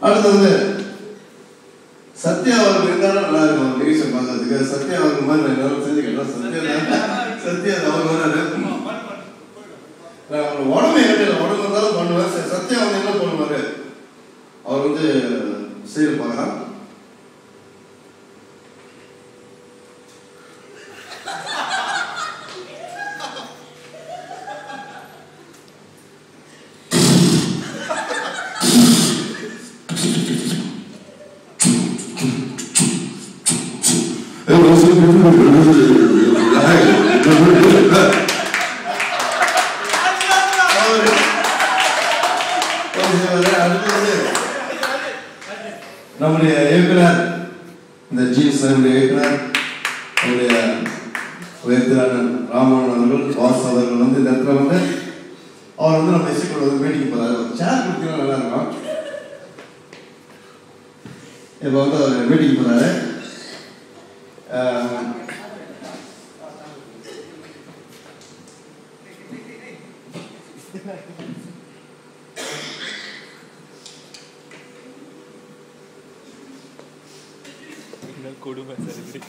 அடுத்து வந்து சத்யா அவர்கள் இருந்தாலும் நல்லா இருக்கும் நிகழ்ச்சி பார்க்கறதுக்கு. சத்யா அவர்கள் மாதிரி நான் எல்லாரும் செஞ்சுக்கிட்டோம். சத்யா அவர் வராரு. நான் உடம்பு என்கிட்ட உடம்பு இருந்தாலும் பண்ணுவேன். சத்யா வந்து என்ன பண்ணுவாரு, அவர் வந்து செய்ய பார்க்கலாம். நம்முடைய இயக்குனர், இந்த ஜீன்ஸ் இயக்குனர், நம்முடைய உயர்த்திராளர் ராமன் அவர்கள், வாஸ் அவர்கள் வந்து இந்த இடத்துல வந்து அவர் வந்து நம்ம இசைக்குள்ள வந்து மீட்டிங் போறாரு. சேர் கொடுத்தீங்கன்னா நல்லா இருக்கும். இப்போ வந்து அவர் மீட்டிங் போறாரு. கொடுமை சரி.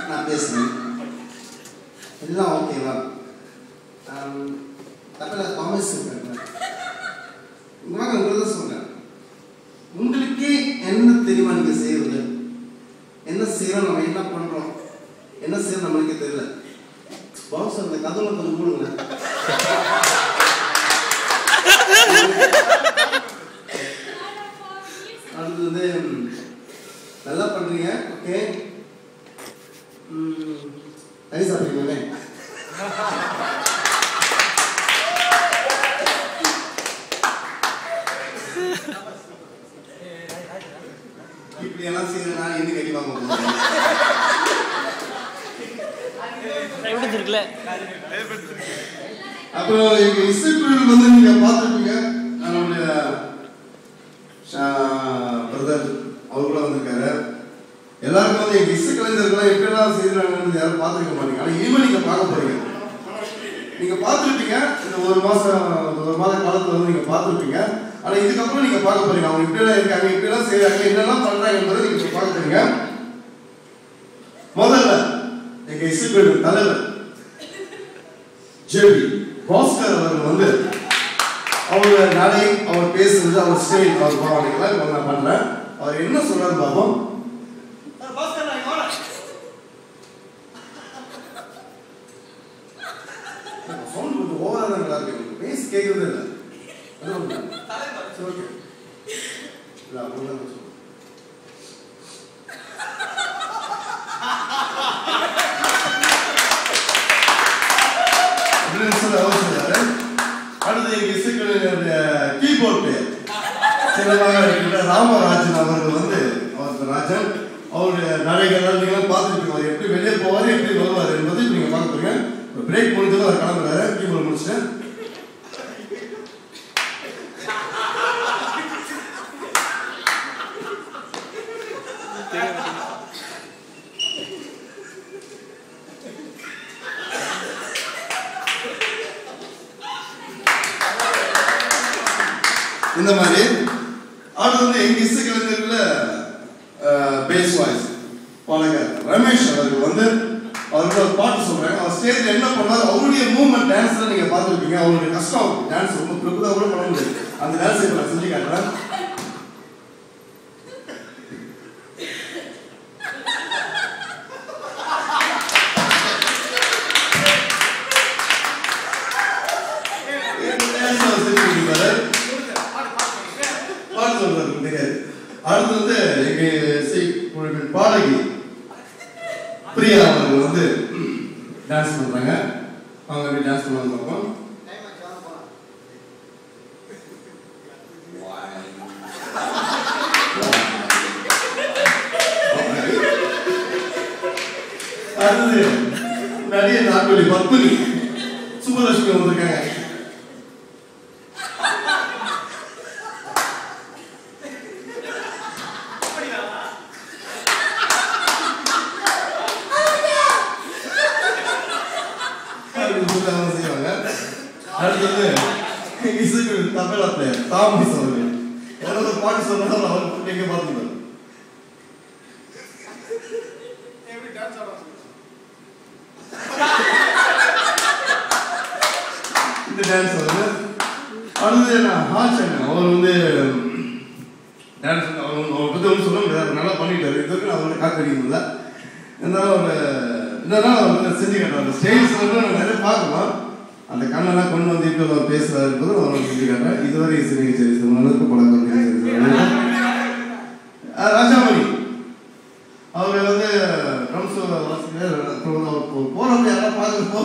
நான் பேசுறேன் எல்லாம் ஓகேவா? தப்பில் காமர்ஸ் உங்களுக்கு சொல்றேன். உங்களுக்கே என்ன தெரியுமா நீங்க செய்யறது? என்ன செய்யறோம், நம்ம என்ன பண்றோம், என்ன செய்யறோம் நம்மளுக்கே தெரியல. பாஸ் அந்த கதவுல கொஞ்சம் மூடுங்க. அடுத்து வந்து நல்லா பண்றீங்க. ஓகே, கறி சாப்பிடுறீங்களே? இப்படி எல்லாம் செய்யறதுனா என்ன கறி வாங்க போறீங்க? அப்புறம் எங்க இசைக்குழு வந்து நீங்க பார்த்துருப்பீங்க. நம்மளுடைய பிரதர் அவர்களும் வந்திருக்காரு. எல்லாருக்கும் வந்து எங்க இசை கலைஞர்கள் எப்படிலாம் செய்யறாங்கன்னு யாரும் பார்த்துருக்க மாட்டீங்க. ஆனா இனிமே நீங்க பார்க்க போறீங்க. நீங்க பார்த்துருப்பீங்க, இந்த ஒரு மாத காலத்துல வந்து நீங்க பார்த்துருப்பீங்க. ஆனா இதுக்கப்புறம் நீங்க பார்க்க போறீங்க அவங்க இப்படிலாம் இருக்காங்க, இப்படிலாம் செய்யறாங்க, என்னெல்லாம் பண்றாங்கன்றதை நீங்க பார்க்க போறீங்க. முதல்ல எங்க இசைக்குழு தலைவர் ஜேபி பாஸ்கர் அவர்கள் வந்து அவரோட நடை, அவர் பேசுறது, அவர் ஸ்டைல், அவர் பாவனைகளை நான் பண்றேன். அவர் என்ன சொல்றாரு பாப்போம். சவுண்ட் கொஞ்சம் ஓவரா தான் நல்லா இருக்கு. பேஸ் கேட்கறதே இல்லை. ஓகே இல்லை அப்படிதான் சொல்லுங்க. அடுத்து எங்க இசைக்குழுவினுடைய கீபோர்ட் பிளேயர் சிறப்பாக இருக்கின்ற ராமராஜன் அவர்கள் வந்து ராஜன் அவருடைய நடைகள் நீங்க பார்த்துட்டு அவர் எப்படி வெளியே போவார், எப்படி வருவார் என்பதை நீங்க பார்க்க போறீங்க. ஒரு பிரேக் முடிஞ்சதும் அவர் கிளம்புறாரு. கீபோர்ட் முடிச்சுட்டு இந்த மாதிரி அடுத்து வந்து எங்க இசை கலைஞர்கள பேஸ் வாய்ஸ் பாடகர் ரமேஷ் அவர்கள் வந்து அவரோட பாட்டு சொல்றாங்க. அவர் ஸ்டேஜ்ல என்ன பண்ணாரு, அவருடைய மூவ்மெண்ட் டான்ஸ்ல நீங்க பார்த்துருப்பீங்க. அவருடைய கஷ்டம் டான்ஸ் ரொம்ப பிரபுதா கூட பண்ண முடியாது. அந்த டான்ஸ் இப்ப நான் செஞ்சு காட்டுறேன். அடுத்து வந்து எங்க இசை குழுவின் பாடகி பிரியா அவர்கள் வந்து டான்ஸ் பண்றாங்க. அவங்க எப்படி டான்ஸ் பண்ணுவாங்க பார்ப்போம். அடுத்து நடிகை நாட்களி பத்மினி சுப்பலட்சுமி வந்திருக்காங்க. அடுத்தது இசுக்கு தபேலா பிளேயர் தாமஸ் அவர்கள். ஏதாவது பாட்டு சொன்னாலும் அவர் நீங்க பார்த்துக்கணும். இந்த டான்ஸ் வந்து அடுத்தது என்ன ஹாச்சன் அவர் வந்து டான்ஸ் அவர் பற்றி ஒன்றும் சொல்ல முடியாது. நல்லா பண்ணிட்டாரு. இது வரைக்கும் அவருக்கு காக்கடிக்கல. இருந்தாலும் அவர் வந்து செஞ்சு காட்டுறாரு. ஸ்டேஜ் வந்து நம்ம நிறைய பார்க்கலாம். அந்த கண்ணெல்லாம் கொண்டு வந்து இப்போ அவர் பேசுறாரு என்பது அவர் செஞ்சு காட்டுறாரு. இதுவரை இசை நிகழ்ச்சி பழக்கம். ராஜாமணி அவர் வந்து ட்ரம்ஸ் வாசிக்கிறார். அவர் போகிறப்ப யாராவது பார்க்குறப்போ